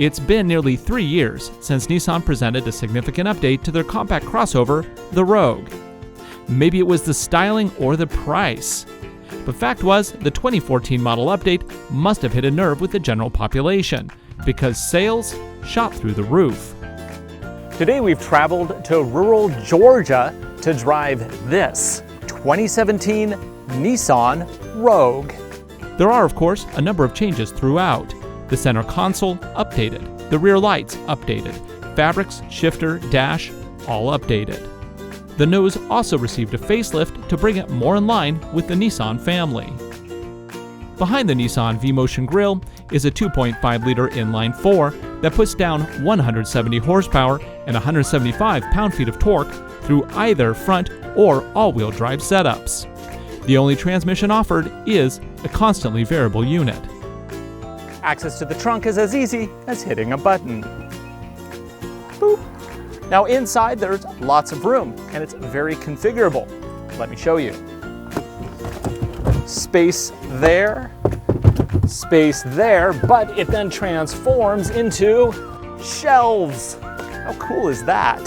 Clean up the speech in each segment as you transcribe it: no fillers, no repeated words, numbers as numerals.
It's been nearly 3 years since Nissan presented a significant update to their compact crossover, the Rogue. Maybe it was the styling or the price. But fact was, the 2014 model update must have hit a nerve with the general population, because sales shot through the roof. Today we've traveled to rural Georgia to drive this 2017 Nissan Rogue. There are, of course, a number of changes throughout. The center console updated, the rear lights updated, fabrics, shifter, dash, all updated. The nose also received a facelift to bring it more in line with the Nissan family. Behind the Nissan V-Motion grille is a 2.5-liter inline-4 that puts down 170 horsepower and 175 pound-feet of torque through either front or all-wheel drive setups. The only transmission offered is a constantly variable unit. Access to the trunk is as easy as hitting a button. Boop. Now inside there's lots of room and it's very configurable. Let me show you. Space there, but it then transforms into shelves. How cool is that?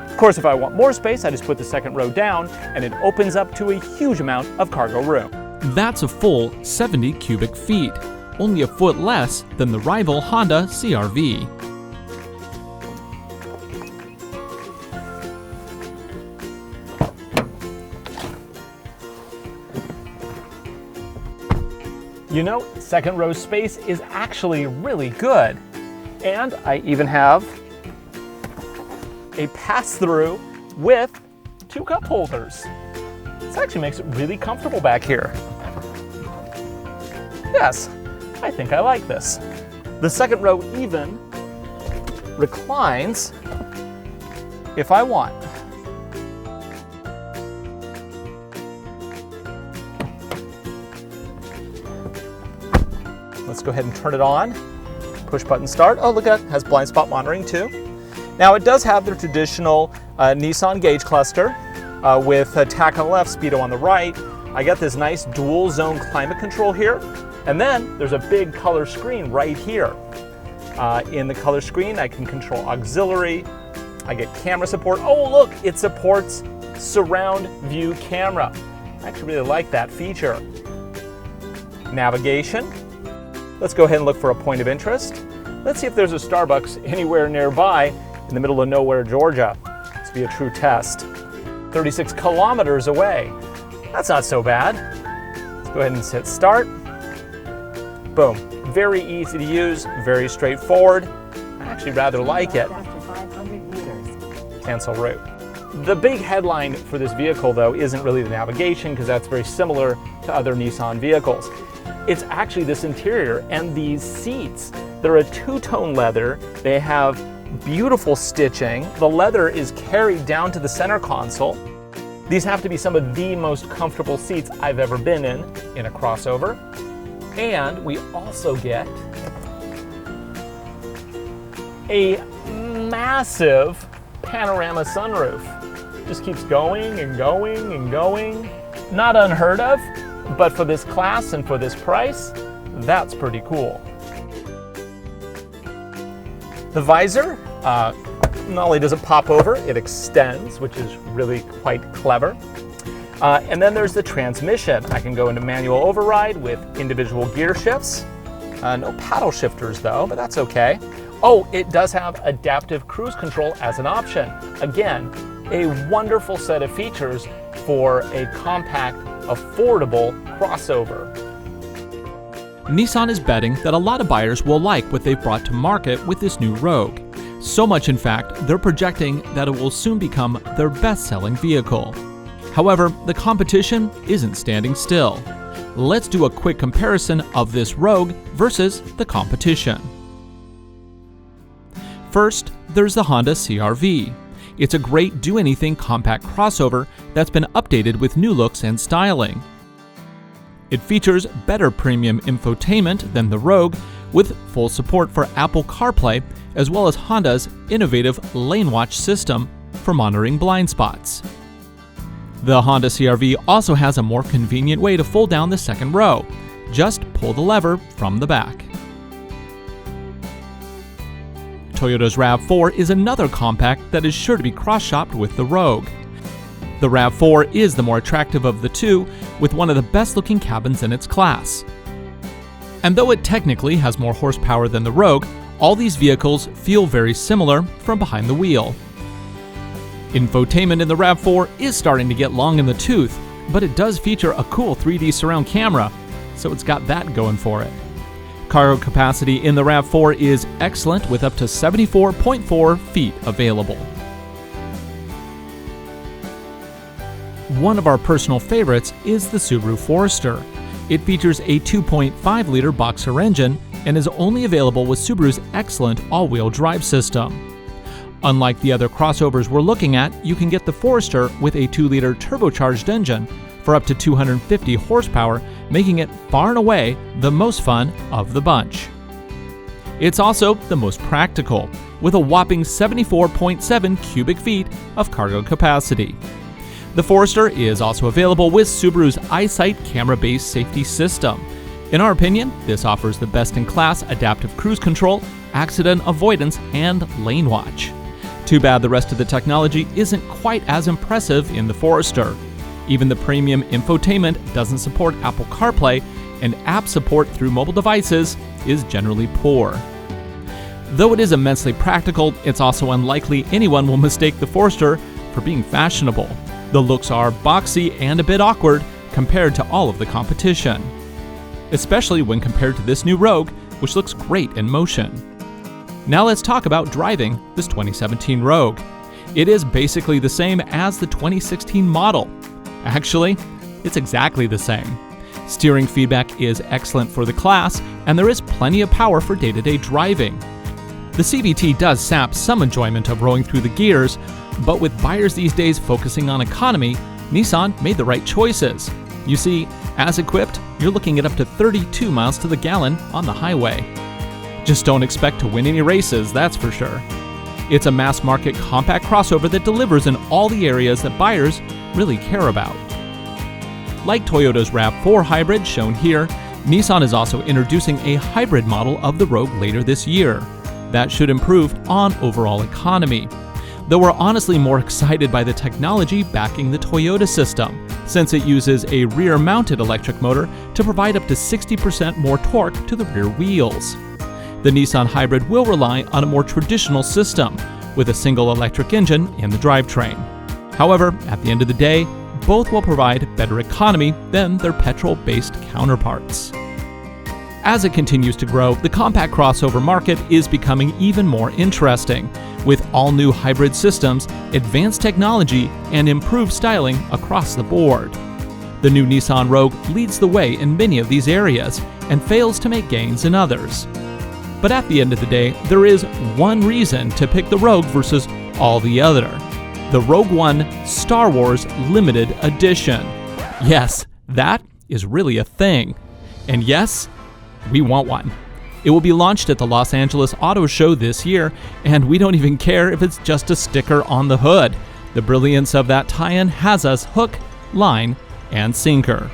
Of course, if I want more space, I just put the second row down and it opens up to a huge amount of cargo room. That's a full 70 cubic feet, only a foot less than the rival Honda CR-V. You know, second row space is actually really good. And I even have a pass-through with 2 cup holders. This actually makes it really comfortable back here. Yes, I think I like this. The second row even reclines if I want. Let's go ahead and turn it on. Push button start. Oh, look at it, has blind spot monitoring too. Now it does have the traditional Nissan gauge cluster with TAC on the left, speedo on the right. I got this nice dual zone climate control here. And then there's a big color screen right here. In the color screen, I can control auxiliary. I get camera support. Oh, look, it supports surround view camera. I actually really like that feature. Navigation. Let's go ahead and look for a point of interest. Let's see if there's a Starbucks anywhere nearby in the middle of nowhere, Georgia. This will be a true test. 36 kilometers away. That's not so bad. Let's go ahead and hit start. Boom. Very easy to use, very straightforward. I actually rather like it. Cancel route. The big headline for this vehicle, though, isn't really the navigation, because that's very similar to other Nissan vehicles. It's actually this interior and these seats. They're a two-tone leather. They have beautiful stitching. The leather is carried down to the center console. These have to be some of the most comfortable seats I've ever been in a crossover. And we also get a massive panorama sunroof. Just keeps going and going and going. Not unheard of, but for this class and for this price, that's pretty cool. The visor, not only does it pop over, it extends, which is really quite clever. And then there's the transmission. I can go into manual override with individual gear shifts. No paddle shifters though, but that's okay. Oh, it does have adaptive cruise control as an option. Again, a wonderful set of features for a compact, affordable crossover. Nissan is betting that a lot of buyers will like what they've brought to market with this new Rogue. So much, in fact, they're projecting that it will soon become their best-selling vehicle. However, the competition isn't standing still. Let's do a quick comparison of this Rogue versus the competition. First, there's the Honda CR-V. It's a great do-anything compact crossover that's been updated with new looks and styling. It features better premium infotainment than the Rogue, with full support for Apple CarPlay, as well as Honda's innovative Lane Watch system for monitoring blind spots. The Honda CR-V also has a more convenient way to fold down the second row. Just pull the lever from the back. Toyota's RAV4 is another compact that is sure to be cross-shopped with the Rogue. The RAV4 is the more attractive of the two, with one of the best-looking cabins in its class. And though it technically has more horsepower than the Rogue, all these vehicles feel very similar from behind the wheel. Infotainment in the RAV4 is starting to get long in the tooth, but it does feature a cool 3D surround camera, so it's got that going for it. Cargo capacity in the RAV4 is excellent, with up to 74.4 feet available. One of our personal favorites is the Subaru Forester. It features a 2.5-liter boxer engine and is only available with Subaru's excellent all-wheel drive system. Unlike the other crossovers we're looking at, you can get the Forester with a 2-liter turbocharged engine for up to 250 horsepower, making it far and away the most fun of the bunch. It's also the most practical, with a whopping 74.7 cubic feet of cargo capacity. The Forester is also available with Subaru's EyeSight camera-based safety system. In our opinion, this offers the best-in-class adaptive cruise control, accident avoidance, and lane watch. Too bad the rest of the technology isn't quite as impressive in the Forester. Even the premium infotainment doesn't support Apple CarPlay, and app support through mobile devices is generally poor. Though it is immensely practical, it's also unlikely anyone will mistake the Forester for being fashionable. The looks are boxy and a bit awkward compared to all of the competition, especially when compared to this new Rogue, which looks great in motion. Now let's talk about driving this 2017 Rogue. It is basically the same as the 2016 model. Actually, it's exactly the same. Steering feedback is excellent for the class, and there is plenty of power for day-to-day driving. The CVT does sap some enjoyment of rolling through the gears, but with buyers these days focusing on economy, Nissan made the right choices. You see, as equipped, you're looking at up to 32 miles to the gallon on the highway. Just don't expect to win any races, that's for sure. It's a mass-market compact crossover that delivers in all the areas that buyers really care about. Like Toyota's RAV4 hybrid shown here, Nissan is also introducing a hybrid model of the Rogue later this year. That should improve on overall economy. Though we're honestly more excited by the technology backing the Toyota system, since it uses a rear-mounted electric motor to provide up to 60% more torque to the rear wheels. The Nissan Hybrid will rely on a more traditional system, with a single electric engine in the drivetrain. However, at the end of the day, both will provide better economy than their petrol-based counterparts. As it continues to grow, the compact crossover market is becoming even more interesting, with all-new hybrid systems, advanced technology, and improved styling across the board. The new Nissan Rogue leads the way in many of these areas and fails to make gains in others. But at the end of the day, there is one reason to pick the Rogue versus all the other: the Rogue One Star Wars Limited Edition. Yes, that is really a thing. And yes, we want one. It will be launched at the Los Angeles Auto Show this year, and we don't even care if it's just a sticker on the hood. The brilliance of that tie-in has us hook, line, and sinker.